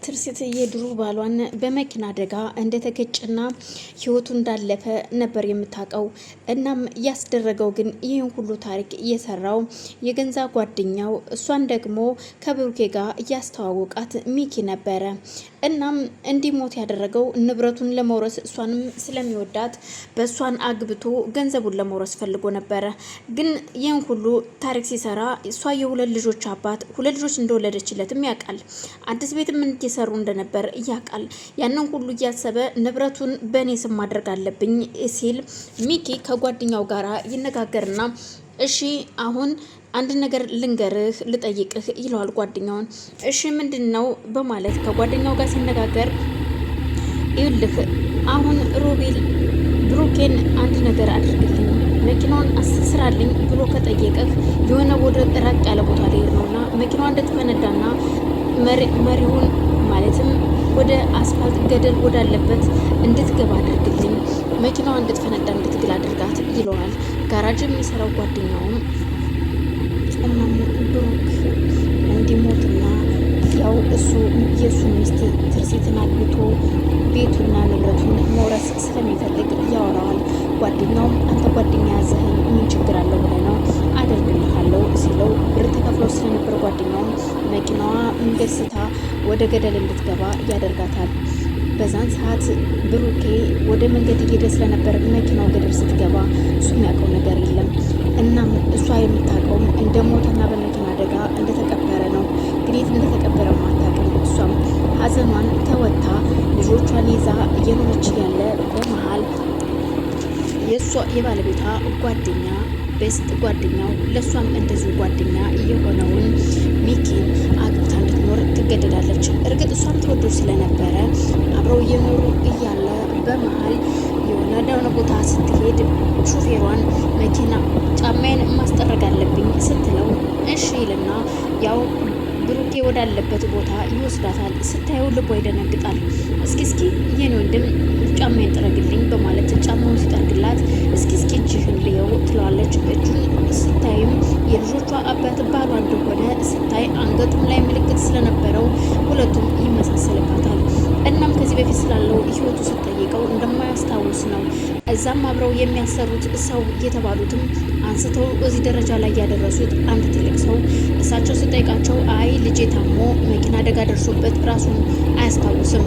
ትርሲት የድሮ ባሏን በመኪና አደጋ እንደተገጨና ህይወቱ እንዳለፈ ነበር የምታውቀው። እናም ያስደረገው ግን ይህን ሁሉ ታሪክ እየሰራው የገንዛ ጓደኛው እሷን ደግሞ ከብሩኬ ጋር እያስተዋወቃት ሚኪ ነበረ። እናም እንዲሞት ያደረገው ንብረቱን ለመውረስ እሷንም ስለሚወዳት በእሷን አግብቶ ገንዘቡን ለመውረስ ፈልጎ ነበረ። ግን ይህን ሁሉ ታሪክ ሲሰራ እሷ የሁለት ልጆች አባት ሁለት ልጆች እንደወለደችለትም ያውቃል። አዲስ ቤትም እየሰሩ እንደነበር ያውቃል። ያንን ሁሉ እያሰበ ንብረቱን በእኔ ስም ማድረግ አለብኝ ሲል ሚኪ ከጓደኛው ጋራ ይነጋገርና እሺ አሁን አንድ ነገር ልንገርህ ልጠይቅህ ይለዋል ጓደኛውን። እሺ ምንድን ነው በማለት ከጓደኛው ጋር ሲነጋገር ይልህ አሁን ሮቤል ብሩኬን አንድ ነገር አድርግልኝ መኪናውን አስስራልኝ ብሎ ከጠየቀህ የሆነ ወደ ራቅ ያለ ቦታ ሊሄድ ነውና መኪናዋ እንድትፈነዳና መሪውን ማለትም ወደ አስፋልት ገደል ወዳለበት እንድትገባ አድርግልኝ መኪናዋ እንድትፈነዳ እንድትግል አድርጋት ይለዋል። ጋራጅ የሚሰራው ጓደኛውም እናም ብሩክ እንዲሞትና ያው እሱ የእሱ ሚስት ትርሲትን አግብቶ ቤቱና ንብረቱን መውረስ ስለሚፈልግ ያወራዋል። ጓደኛውም አንተ ጓደኛ ያዘኸኝ ምን ችግር አለው ብለህ ነው አደርግልሃለሁ ሲለው ብር ተከፍሎ ስለነበር ጓደኛውም መኪናዋ መንገድ ስታ ወደ ገደል እንድትገባ ያደርጋታል። በዛን ሰዓት ብሩኬ ወደ መንገድ እየሄደ ስለነበር መኪናው ገደል ስትገባ እሱ የሚያውቀው ነገር የለም። እናም እሷ የምታውቀውም እንደሞተና በመኪና አደጋ እንደተቀበረ ነው። ግን እንደተቀበረ ማታውቅም። እሷም ሀዘኗን ተወታ ልጆቿን ይዛ እየኖረች ያለ በመሀል የእሷ የባለቤቷ ጓደኛ ቤስት ጓደኛው ለእሷም እንደዚሁ ጓደኛ የሆነውን ሚኪን አግብታ እንድትኖር ትገደዳለች። እርግጥ እሷም ተወደው ስለነበረ አብረው እየኖሩ እያለ በመሀል የሆነ ደህና ቦታ ስትሄድ ሹፌሯን መኪና ጫማዬን ማስጠረግ አለብኝ ስትለው እሺ ይልና ያው ብሩኬ ወዳለበት ቦታ ይወስዳታል። ስታየው ልቧ ይደነግጣል። እስኪ የኔ ወንድም ጫማዬን ጥረግልኝ በማለት ጫማውን ሲጠርግላት እስኪ እጅህን ልየው ትለዋለች። እጁን ስታይም የልጆቿ አባት ባሏ እንደሆነ ስታይ አንገቱም ላይ ምልክት ስለነበረው ሁለቱም ይመሳሰልባታል። እናም ከዚህ በፊት ስላለው ህይወቱ ስትጠይቀው እንደማያስታውስ ነው። እዛም አብረው የሚያሰሩት ሰው የተባሉትም አንስተው እዚህ ደረጃ ላይ ያደረሱት አንድ ትልቅ ሰው እሳቸው ስጠይቃቸው አይ ልጄ ታሞ መኪና አደጋ ደርሶበት ራሱን አያስታውስም፣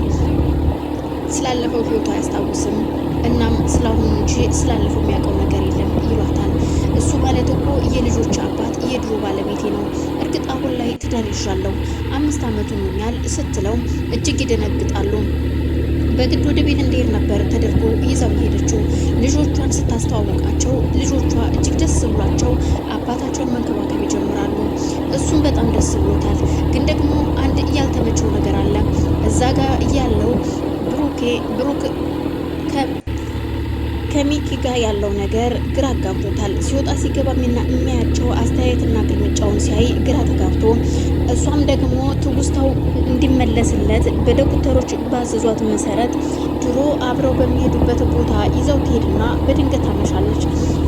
ስላለፈው ህይወቱ አያስታውስም። እናም ስላሁኑ እንጂ ስላለፈው የሚያውቀው ነገር የለም ይሏታል። እሱ ማለት እኮ የልጆች አባት የድሮ ባለቤቴ ነው። እርግጥ አሁን ላይ ትዳር ይዣለሁ 5 ዓመቱ ሆኛል ስትለው እጅግ ይደነግጣሉ። በግድ ወደ ቤት እንዲሄድ ነበር ተደርጎ ይዘው ሄደችው። ልጆቿን ስታስተዋወቃቸው ልጆቿ እጅግ ደስ ብሏቸው አባታቸውን መንከባከብ ይጀምራሉ። እሱም በጣም ደስ ብሎታል። ግን ደግሞ አንድ ያልተመቸው ነገር አለ። እዛ ጋር ያለው ብሩክ ከሚኪ ጋር ያለው ነገር ግራ አጋብቶታል። ሲወጣ ሲገባ የሚያያቸው አስተያየትና ግልምጫውን ሲያይ ግራ ተጋብቶ እሷም ደግሞ ትውስታው እንዲመለስለት በዶክተሮች ባዘዟት መሰረት ድሮ አብረው በሚሄዱበት ቦታ ይዘው ትሄድና በድንገት ታመሻለች።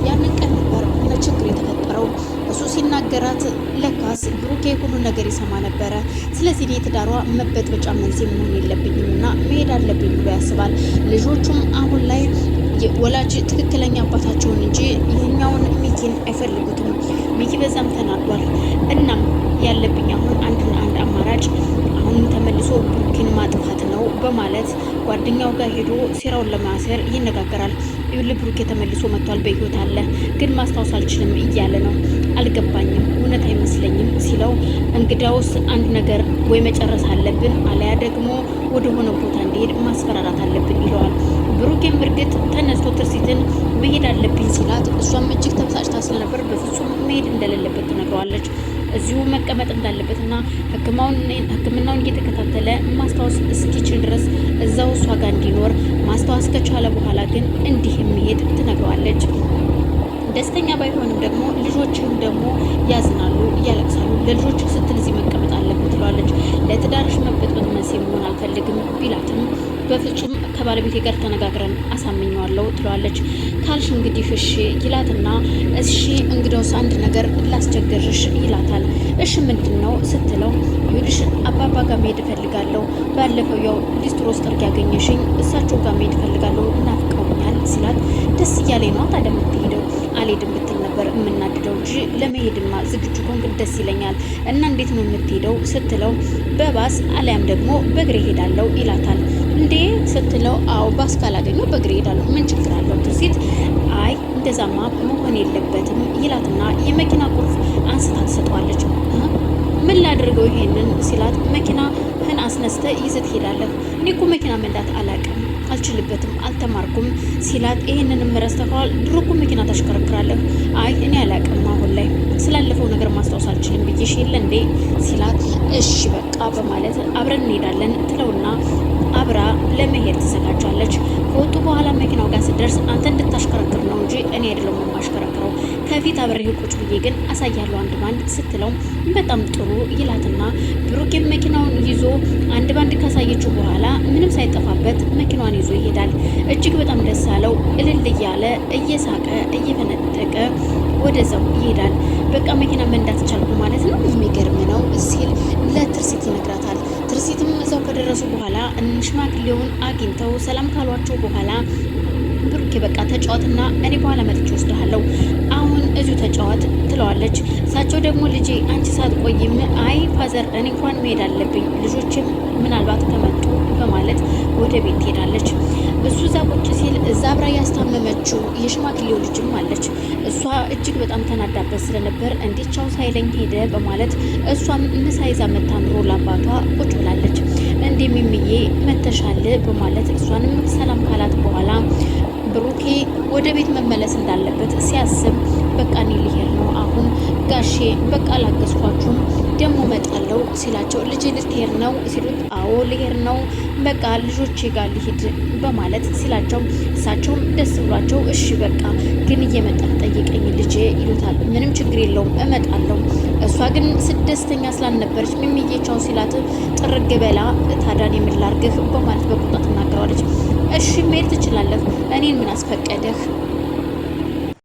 ያንን ቀን ነበር ችግር የተፈጠረው። እሱ ሲናገራት ለካስ ብሩኬ ሁሉ ነገር ይሰማ ነበረ። ስለዚህ እኔ ትዳሯ መበጥበጫ መንስኤ መሆን የለብኝም እና መሄድ አለብኝ ብሎ ያስባል። ልጆቹም አሁን ላይ ወላጅ ትክክለኛ አባታቸውን እንጂ ይህኛውን ሚኪን አይፈልጉትም። ሚኪ በዛም ተናዷል። እናም ያለብኝ አሁን አንድና አንድ አማራጭ አሁንም ተመልሶ ብሩኬን ማጥፋት ነው በማለት ጓደኛው ጋር ሄዶ ሴራውን ለማሰር ይነጋገራል። ይኸውልህ ብሩኬ ተመልሶ መጥቷል፣ በህይወት አለ፣ ግን ማስታወስ አልችልም እያለ ነው። አልገባኝም፣ እውነት አይመስለኝም ሲለው እንግዳውስ አንድ ነገር ወይ መጨረስ አለብን አለያ ደግሞ ወደ ሆነ ቦታ እንዲሄድ ማስፈራራት አለብን ይለዋል። ብሩኬም እርግጥ ተነስቶ ትርሲትን መሄድ አለብኝ ሲላት እሷም እጅግ ተበሳጭታ ስለነበር በፍጹም መሄድ እንደሌለበት ትነግረዋለች። እዚሁ መቀመጥ እንዳለበትና ሕክምናውን እየተከታተለ ማስታወስ እስኪችል ድረስ እዛው እሷ ጋር እንዲኖር ማስታወስ ከቻለ በኋላ ግን እንዲህ መሄድ ትነግረዋለች። ደስተኛ ባይሆንም ደግሞ ልጆችም ደግሞ ያዝናሉ፣ እያለቅሳሉ። ለልጆች ስትል እዚህ መቀመጥ አለብን ትለዋለች። ለትዳርሽ መበጥበጥ መንስኤ መሆን አልፈልግም ቢላትም በፍጹም ከባለቤቴ ጋር ተነጋግረን አሳምኘዋለሁ ትለዋለች። ካልሽ እንግዲህ እሺ ይላትና እሺ እንግዲያውስ አንድ ነገር ላስቸግርሽ ይላታል። እሺ ምንድን ነው ስትለው ይኸውልሽ አባባ ጋር መሄድ እፈልጋለሁ። ባለፈው ያው ሊስትሮስ ጠርግ ያገኘሽኝ እሳቸው ጋር መሄድ እፈልጋለሁ ናፍቀውኛል ሲላት ደስ እያለኝ ነው ታዲያ የምትሄደው አልሄድም ብትል ነበር የምናድደው እንጂ ለመሄድማ ዝግጁ ከሆንክ ደስ ይለኛል። እና እንዴት ነው የምትሄደው ስትለው በባስ አሊያም ደግሞ በእግሬ ሄዳለሁ ይላታል። እንዴ ስትለው አዎ ባስ ካላገኘው በእግሬ ሄዳለሁ ምን ችግር አለው ትርሲት። አይ እንደዛማ መሆን የለበትም ይላትና የመኪና ቁልፍ አንስታ ትሰጠዋለች። ምን ላድርገው ይሄንን ሲላት መኪናህን አስነስተ ይዘህ ትሄዳለህ። እኔ እኮ መኪና መንዳት አላውቅም አልችልበትም አልተማርኩም ሲላት ይሄንንም ረስተኸዋል? ድሮ እኮ መኪና ታሽከረክራለህ። አይ እኔ አላውቅም አሁን ላይ ስላለፈው ነገር ማስታወስ አልችልም ብዬሽ የለ እንዴ ሲላት እሺ በቃ በማለት አብረን እንሄዳለን ትለውና አብራ ለመሄድ ትዘጋጃለች። ከወጡ በኋላ መኪናው ጋር ስትደርስ አንተ እንድታሽከረክር ነው እንጂ እኔ አይደለም የማሽከረክረው ከፊት አብሬህ ቁጭ ብዬ ግን አሳያለሁ አንድ ባንድ ስትለው በጣም ጥሩ ይላትና ብሩኬም መኪናውን ይዞ አንድ ባንድ ካሳየችው በኋላ ምንም ሳይጠፋበት መኪናዋን ይዞ ይሄዳል። እጅግ በጣም ደስ አለው። እልል እያለ እየሳቀ እየፈነጠቀ ወደዛው ይሄዳል። በቃ መኪና መንዳት ቻልኩ ማለት ነው የሚገርም ነው ሲል ለትርሲት ይነግራታል። ትርሲትም እዛው ከደረሱ በኋላ ሽማግሌውን አግኝተው ሰላም ካሏቸው በኋላ ብሩኬ በቃ ተጫዋትና እኔ በኋላ መጥቼ ወስድሃለሁ አሁን እዚሁ ተጫዋት ትለዋለች። እሳቸው ደግሞ ልጄ አንቺ ሳትቆይም አይ ፋዘር እኔ እንኳን መሄድ አለብኝ ልጆችም ምናልባት ከመጡ በማለት ወደ ቤት ትሄዳለች። እሱ እዛ ቁጭ ሲል እዛ አብራ ያስታመመችው የሽማግሌው ልጅም አለች። እሷ እጅግ በጣም ተናዳበት ስለነበር እንዴት ቻው ሳይለኝ ሄደ በማለት እሷም ምሳ ይዛ መታ ኑሮ ለአባቷ ቁጭ ብላለች። እንዴ ሚሚዬ መተሻል በማለት እሷንም ሰላም ካላት በኋላ ብሩኬ ወደ ቤት መመለስ እንዳለበት ሲያስብ በቃ እኔ ልሄድ ነው አሁን ጋሼ በቃ ላገዝኳችሁም ደግሞ መጣለው ሲላቸው ልጅ ልትሄድ ነው ሲሉት አዎ ልሄድ ነው በቃ ልጆቼ ጋር ልሂድ በማለት ሲላቸው እሳቸውም ደስ ብሏቸው እሺ በቃ ግን እየመጣ ጠይቀኝ ልጄ ይሉታል። ምንም ችግር የለውም እመጣለሁ። እሷ ግን ስደስተኛ ስላልነበረች ሚሚዬቻው ሲላት ጥርግ በላ ታዳን የምላርግህ በማለት በቁጣ ትናገረዋለች። እሺ መሄድ ትችላለህ እኔን ምን አስፈቀደህ